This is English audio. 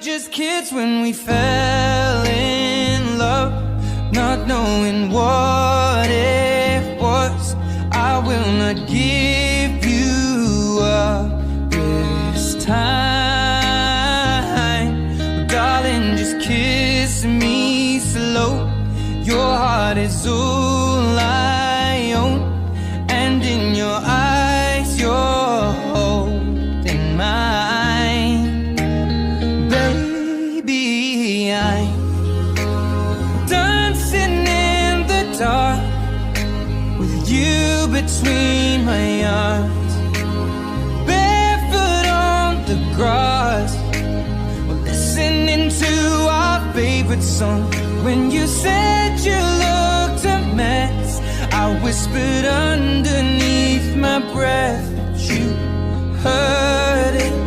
just kids when we fell in love, not knowing what it was. I will not give you up this time, darling, just kiss me slow. Your heart is all I own, and in your eyes you're holding mine. Baby, I'm dancing in the dark with you between my arms, barefoot on the grass, we're listening to our favorite song. When you said you looked a mess, I whispered underneath my breath that you heard it.